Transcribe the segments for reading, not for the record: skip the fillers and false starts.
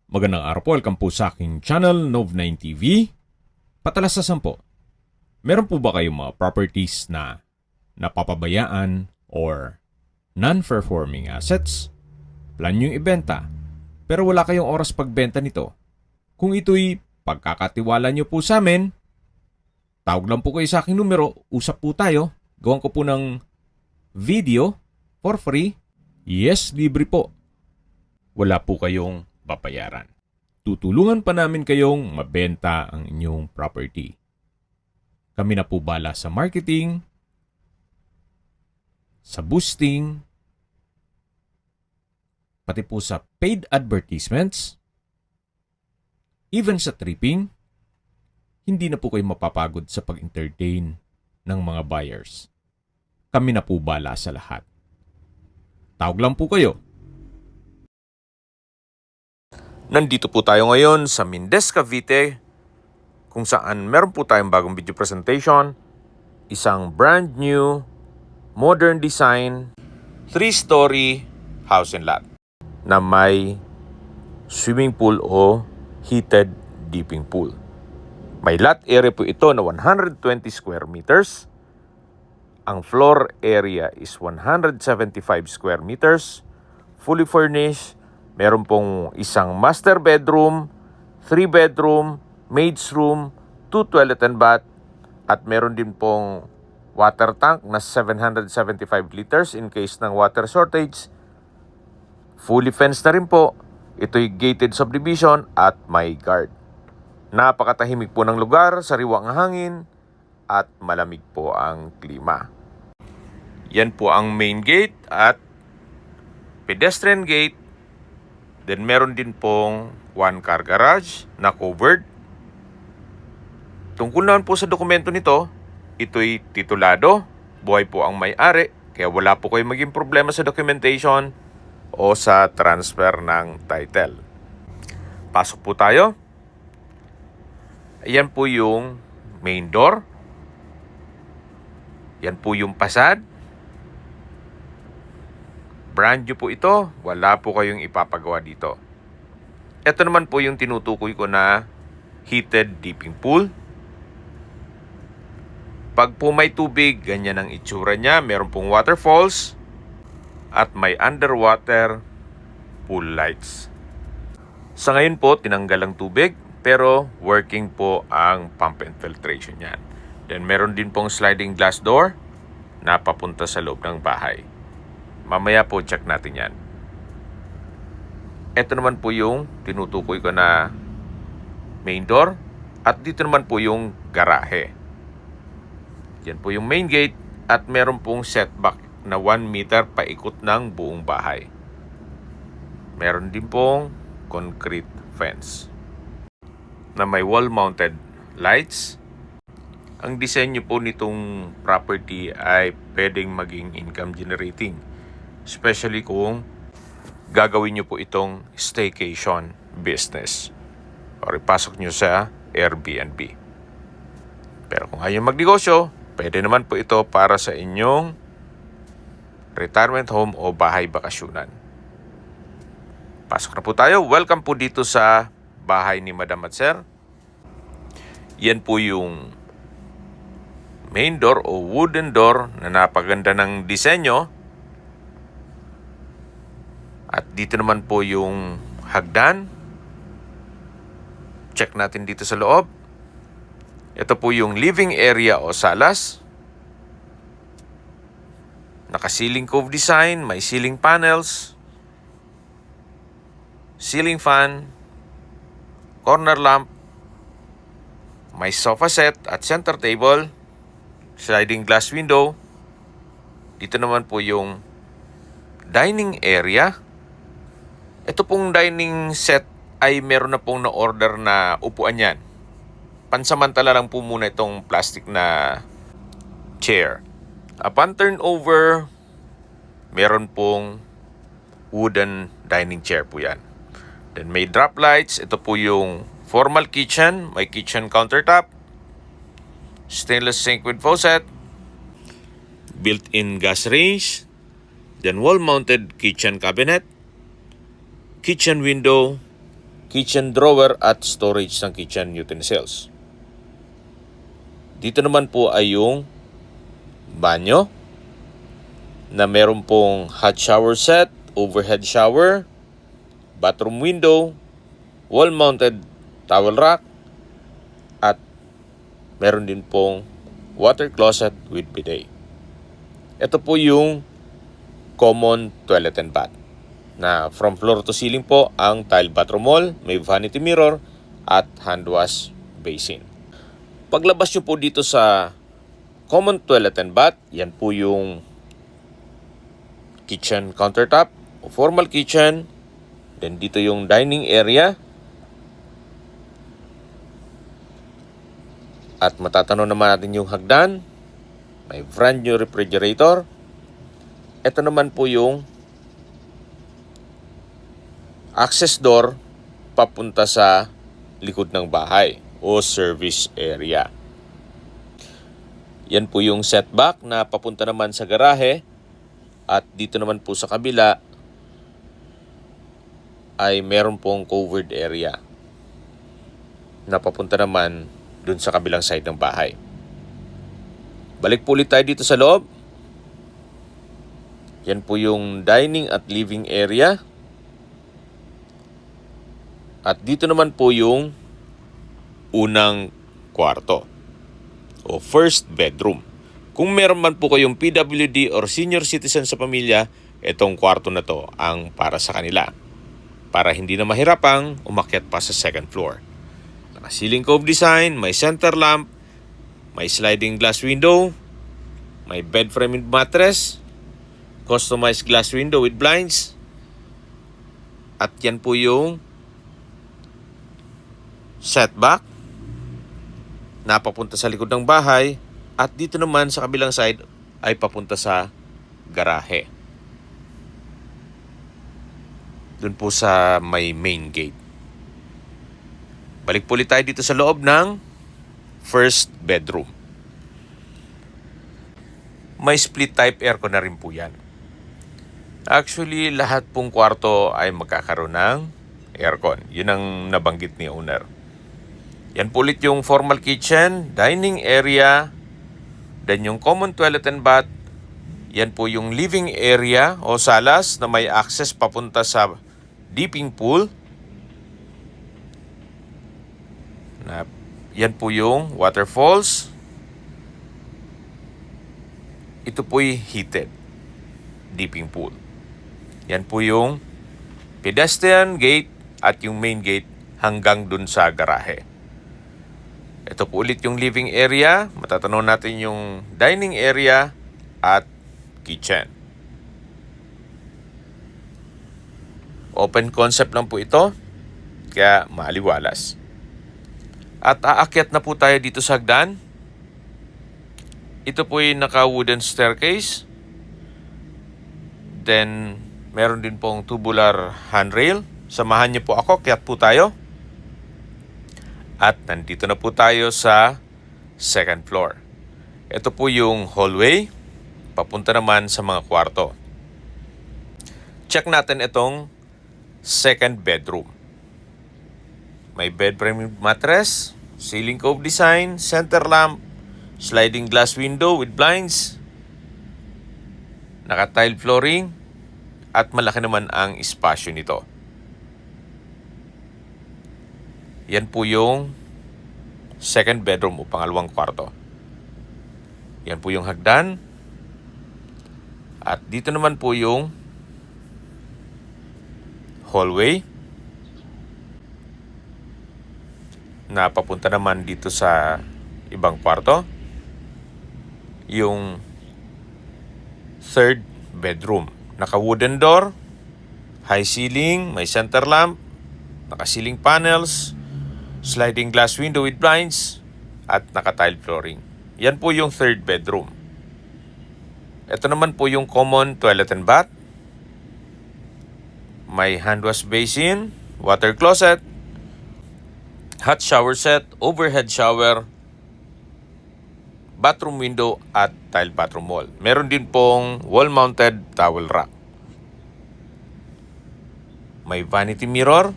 Magandang araw po, welcome po sa aking channel, Nov9 TV. Patalasasan po, meron po ba kayong mga properties na napapabayaan or non-performing assets? Plan nyo ibenta, pero wala kayong oras pagbenta nito. Kung ito'y pagkakatiwala nyo po sa amin, tawag lang po kayo sa aking numero, usap po tayo, gawan ko po ng video for free. Yes, libre po. Wala po kayong babayaran. Tutulungan pa namin kayong mabenta ang inyong property. Kami na po bala sa marketing, sa boosting, pati po sa paid advertisements, even sa tripping. Hindi na po kayo mapapagod sa pag-entertain ng mga buyers. Kami na po bala sa lahat. Tawag lang po kayo. Nandito po tayo ngayon sa Mindez, Cavite, kung saan meron po tayong bagong video presentation. Isang brand new, modern design, 3-story house and lot na may swimming pool o heated dipping pool. May lot area po ito na 120 square meters. Ang floor area is 175 square meters. Fully furnished. Meron pong isang master bedroom, 3 bedroom, maid's room, 2 toilet and bath, at meron din pong water tank na 775 liters in case ng water shortage. Fully fenced na rin po. Ito'y gated subdivision at may guard. Napakatahimik po ng lugar, sariwa ang hangin, at malamig po ang klima. Yan po ang main gate at pedestrian gate. Then meron din pong 1-car garage na covered. Tungkol naman po sa dokumento nito, ito'y titulado, buhay po ang may-ari, kaya wala po kayong maging problema sa documentation o sa transfer ng title. Pasok po tayo. Ayan po yung main door. Yan po yung facade. Brand new po ito. Wala po kayong ipapagawa dito. Ito naman po yung tinutukoy ko na heated dipping pool. Pag po may tubig, ganyan ang itsura niya. Meron pong waterfalls at may underwater pool lights. Sa ngayon po, tinanggal ang tubig pero working po ang pump and filtration niyan. Then meron din pong sliding glass door na papunta sa loob ng bahay. Mamaya po check natin yan. Ito naman po yung tinutukoy ko na main door. At dito naman po yung garahe. Yan po yung main gate. At meron pong setback na 1 meter paikot ng buong bahay. Meron din pong concrete fence na may wall-mounted lights. Ang disenyo po nitong property ay pwedeng maging income generating. Especially kung gagawin nyo po itong staycation business or ipasok nyo sa Airbnb. Pero kung ayaw magnegosyo, pwede naman po ito para sa inyong retirement home o bahay bakasyonan. Pasok na po tayo. Welcome po dito sa bahay ni Madam at Sir. Yan po yung main door o wooden door na napaganda ng disenyo. At dito naman po yung hagdan. Check natin dito sa loob. Ito po yung living area o salas. Naka-ceiling cove design, may ceiling panels, ceiling fan, corner lamp, may sofa set at center table, sliding glass window. Dito naman po yung dining area. Ito pong dining set ay meron na pong na-order na upuan yan. Pansamantala lang po muna itong plastic na chair. Upon turnover, meron pong wooden dining chair po yan. Then may drop lights. Ito po yung formal kitchen. May kitchen countertop. Stainless sink with faucet. Built-in gas range. Then wall-mounted kitchen cabinet. Kitchen window, kitchen drawer at storage ng kitchen utensils. Dito naman po ay yung banyo na meron pong hot shower set, overhead shower, bathroom window, wall-mounted towel rack, at meron din pong water closet with bidet. Ito po yung common toilet and bath na from floor to ceiling po ang tile bathroom wall, may vanity mirror at hand wash basin. Paglabas nyo po dito sa common toilet and bath, yan po yung kitchen countertop o formal kitchen. Then dito yung dining area. At matatanaw naman natin yung hagdan. May brand new refrigerator. Ito naman po yung access door papunta sa likod ng bahay o service area. Yan po yung setback na papunta naman sa garahe. At dito naman po sa kabila ay meron pong covered area na papunta naman dun sa kabilang side ng bahay. Balik po ulit tayo dito sa loob. Yan po yung dining at living area. At dito naman po yung unang kwarto o first bedroom. Kung meron man po kayong PWD or senior citizen sa pamilya, itong kwarto na to ang para sa kanila. Para hindi na mahirapang umakyat pa sa second floor. Naka-ceiling cove design, may center lamp, may sliding glass window, may bed frame and mattress, customized glass window with blinds. At yan po yung setback na papunta sa likod ng bahay. At dito naman sa kabilang side ay papunta sa garahe. Doon po sa may main gate. Balik po ulit tayo dito sa loob ng first bedroom. May split type aircon na rin po yan. Actually, lahat pong kwarto ay magkakaroon ng aircon. Yun ang nabanggit ni owner. Yan po ulit yung formal kitchen, dining area, then yung common toilet and bath. Yan po yung living area o salas na may access papunta sa dipping pool. Yan po yung waterfalls. Ito po'y heated dipping pool. Yan po yung pedestrian gate at yung main gate hanggang dun sa garahe. Ito po ulit yung living area. Matatanaw natin yung dining area at kitchen. Open concept lang po ito, kaya maaliwalas. At aakyat na po tayo dito sa hagdan. Ito po yung naka-wooden staircase. Then, meron din pong tubular handrail. Samahan niyo po ako, kyat po tayo. At nandito na po tayo sa second floor. Ito po yung hallway, papunta naman sa mga kwarto. Check natin itong second bedroom. May bed frame mattress, ceiling cove design, center lamp, sliding glass window with blinds, naka-tile flooring, at malaki naman ang espasyo nito. Yan po yung second bedroom o pangalawang kwarto. Yan po yung hagdan. At dito naman po yung hallway na papunta naman dito sa ibang kwarto. Yung third bedroom. Naka-wooden door, high ceiling, may center lamp, naka-ceiling panels, sliding glass window with blinds, at naka-tile flooring. Yan po yung third bedroom. Ito naman po yung common toilet and bath. May hand wash basin, water closet, hot shower set, overhead shower, bathroom window, at tile bathroom wall. Meron din pong wall-mounted towel rack. May vanity mirror,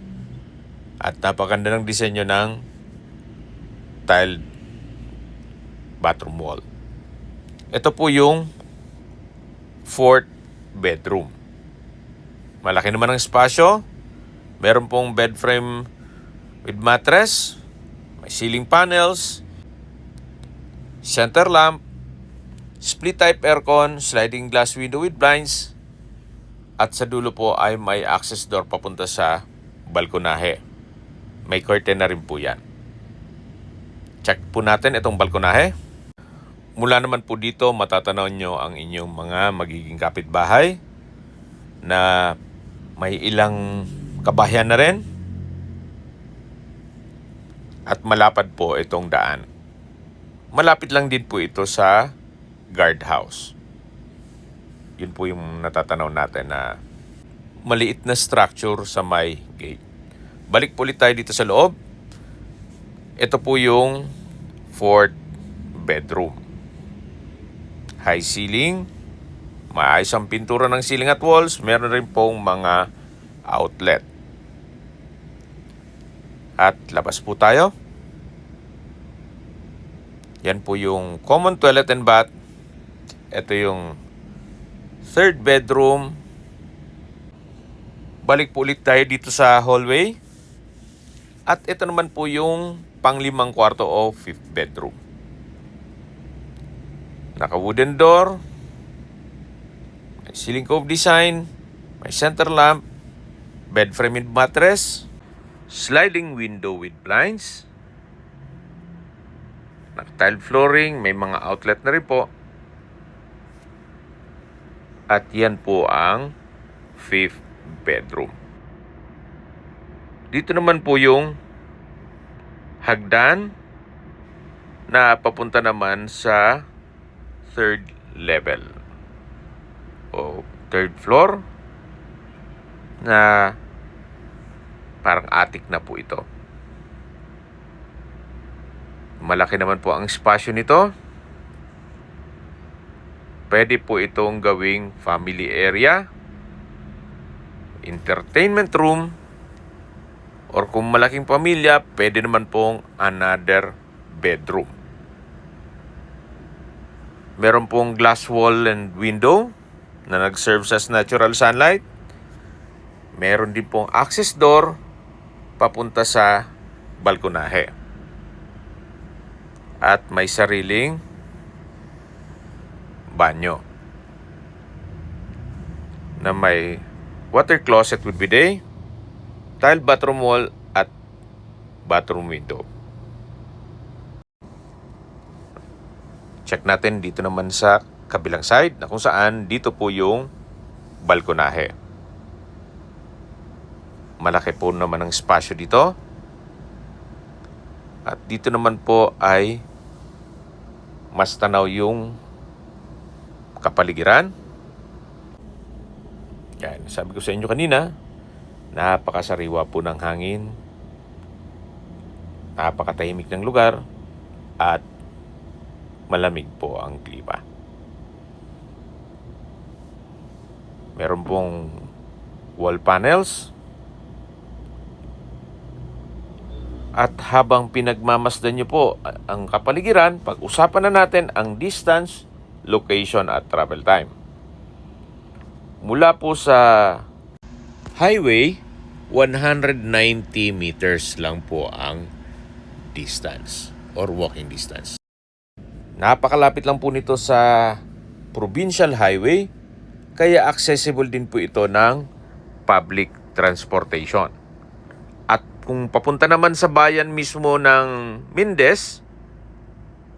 At napakaganda ng disenyo ng tiled bathroom wall. Ito po yung fourth bedroom. Malaki naman ang espasyo. Meron pong bed frame with mattress. May ceiling panels. Center lamp. Split type aircon. Sliding glass window with blinds. At sa dulo po ay may access door papunta sa balkonahe. May curtain na rin po yan. Check po natin itong balkonahe. Mula naman po dito, matatanaw nyo ang inyong mga magiging kapitbahay na may ilang kabahayan na rin. At malapad po itong daan. Malapit lang din po ito sa guardhouse. Yun po yung natatanaw natin na maliit na structure sa may gate. Balik po ulit tayo dito sa loob. Ito po yung fourth bedroom. High ceiling, maayos ang pintura ng ceiling at walls, meron rin pong mga outlet. At labas po tayo. Yan po yung common toilet and bath. Ito yung third bedroom. Balik po ulit tayo dito sa hallway. At ito naman po yung panglimang kwarto o fifth bedroom. Naka-wooden door, may ceiling cove design, may center lamp, bed frame with mattress, sliding window with blinds, naka-tile flooring, may mga outlet na rin po. At yan po ang fifth bedroom. Dito naman po yung hagdan na papunta naman sa third level o third floor na parang attic na po ito. Malaki naman po ang espasyo nito. Pwede po itong gawing family area, entertainment room, or kung malaking pamilya, pwede naman pong another bedroom. Meron pong glass wall and window na nag-serve as natural sunlight. Meron din pong access door papunta sa balkonahe. At may sariling banyo na may water closet with bidet, tiled bathroom wall at bathroom window. Check natin dito naman sa kabilang side na kung saan dito po yung balkonahe. Malaki po naman ang espasyo dito. At dito naman po ay mas tanaw yung kapaligiran. Yan, sabi ko sa inyo kanina, napakasariwa po ng hangin. Napakatahimik ng lugar at malamig po ang klima. Meron pong wall panels. At habang pinagmamasdan nyo po ang kapaligiran, pag-usapan na natin ang distance, location at travel time. Mula po sa highway, 190 meters lang po ang distance or walking distance. Napakalapit lang po nito sa provincial highway, kaya accessible din po ito ng public transportation. At kung papunta naman sa bayan mismo ng Mindez,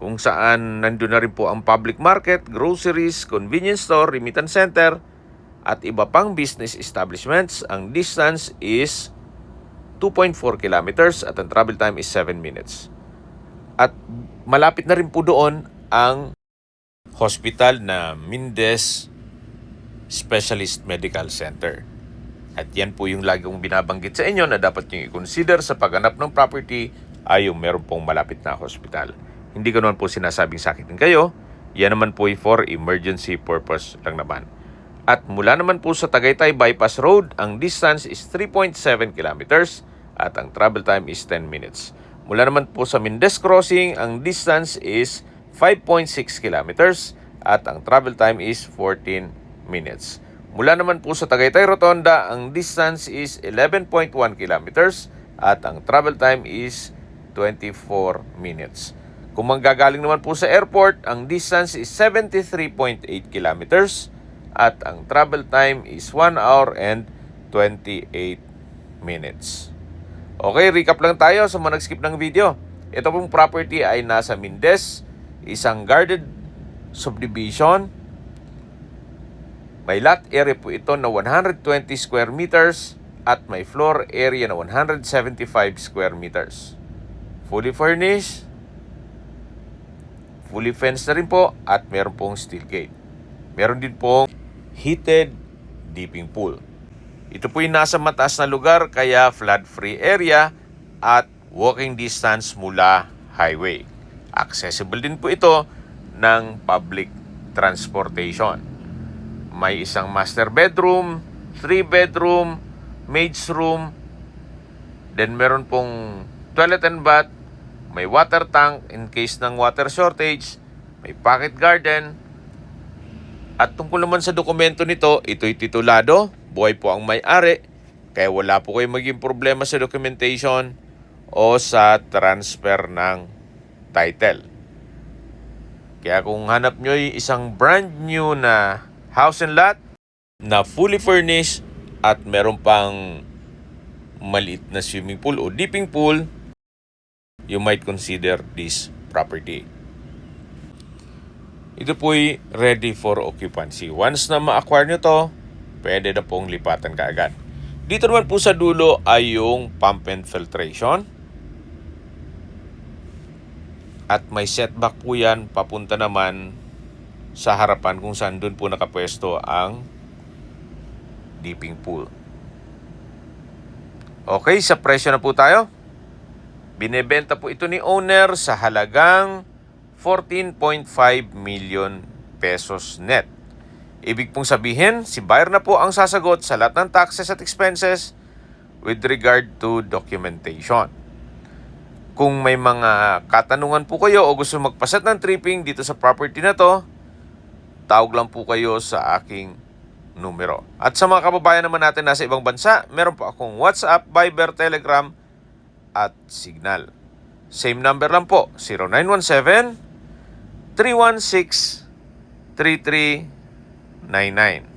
kung saan nandun na rin po ang public market, groceries, convenience store, remittance center, at iba pang business establishments, ang distance is 2.4 kilometers at ang travel time is 7 minutes. At malapit na rin po doon ang hospital na Mindez Specialist Medical Center. At yan po yung lagi kong binabanggit sa inyo na dapat nyo i-consider sa paghanap ng property ay yung meron pong malapit na hospital. Hindi ko naman po sinasabing sakitin kayo. Yan naman po ay for emergency purpose lang naman. At mula naman po sa Tagaytay Bypass Road, ang distance is 3.7 kilometers at ang travel time is 10 minutes. Mula naman po sa Mendez Crossing, ang distance is 5.6 kilometers at ang travel time is 14 minutes. Mula naman po sa Tagaytay Rotonda, ang distance is 11.1 kilometers at ang travel time is 24 minutes. Kung manggagaling naman po sa airport, ang distance is 73.8 kilometers at ang travel time is 1 hour and 28 minutes. Okay, recap lang tayo sa mga nag-skip ng video. Ito pong property ay nasa Mendez, isang guarded subdivision. May lot area po ito na 120 square meters at may floor area na 175 square meters. Fully furnished, fully fenced na rin po at meron pong steel gate. Meron din pong heated dipping pool. Ito po yung nasa mataas na lugar kaya flood-free area at walking distance mula highway. Accessible din po ito ng public transportation. May isang master bedroom, 3 bedroom, maid's room, then meron pong toilet and bath, may water tank in case ng water shortage, may pocket garden. At tungkol naman sa dokumento nito, ito'y titulado, buhay po ang may-ari, kaya wala po kayong maging problema sa documentation o sa transfer ng title. Kaya kung hanap nyo yung isang brand new na house and lot na fully furnished at meron pang maliit na swimming pool o dipping pool, you might consider this property. Ito po'y ready for occupancy. Once na ma-acquire nyo to, pwede na pong lipatan kaagad. Dito naman po sa dulo ay yung pump and filtration. At may setback po yan papunta naman sa harapan kung saan doon po nakapwesto ang dipping pool. Okay, sa presyo na po tayo. Binebenta po ito ni owner sa halagang 14.5 million pesos net. Ibig pong sabihin, si buyer na po ang sasagot sa lahat ng taxes at expenses with regard to documentation. Kung may mga katanungan po kayo o gusto magpaset ng tripping dito sa property na to, tawag lang po kayo sa aking numero. At sa mga kababayan naman natin nasa ibang bansa, meron po akong WhatsApp, Viber, Telegram at Signal. Same number lang po, 0917-316-3399.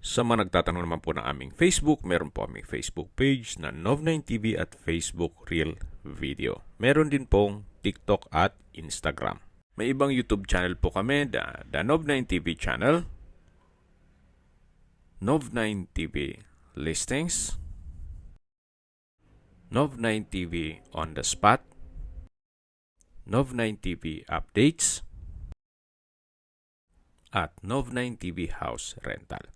Sa mga nagtatanong naman po ng aming Facebook, meron po aming Facebook page na Nov9TV at Facebook Real Video. Meron din pong TikTok at Instagram. May ibang YouTube channel po kami, the Nov9TV channel, Nov9TV Listings, Nov9TV On The Spot, Nov9TV Updates, at Nov9TV House Rental.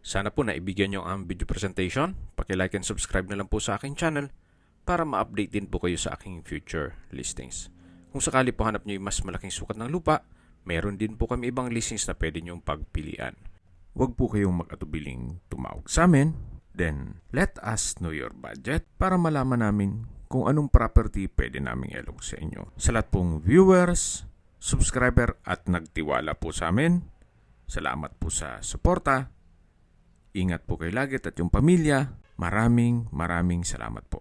Sana po naibigyan nyo ang video presentation. Paki-like and subscribe na lang po sa aking channel para ma-update din po kayo sa aking future listings. Kung sakali po hanap nyo yung mas malaking sukat ng lupa, meron din po kami ibang listings na pwede nyong pagpilian. Huwag po kayong mag-atubiling tumawag sa amin. Then, let us know your budget para malaman namin kung anong property pwede naming ilog sa inyo. Sa lahat pong viewers, subscriber at nagtiwala po sa amin, salamat po sa suporta. Ingat po kayo lagi at yung pamilya. Maraming salamat po.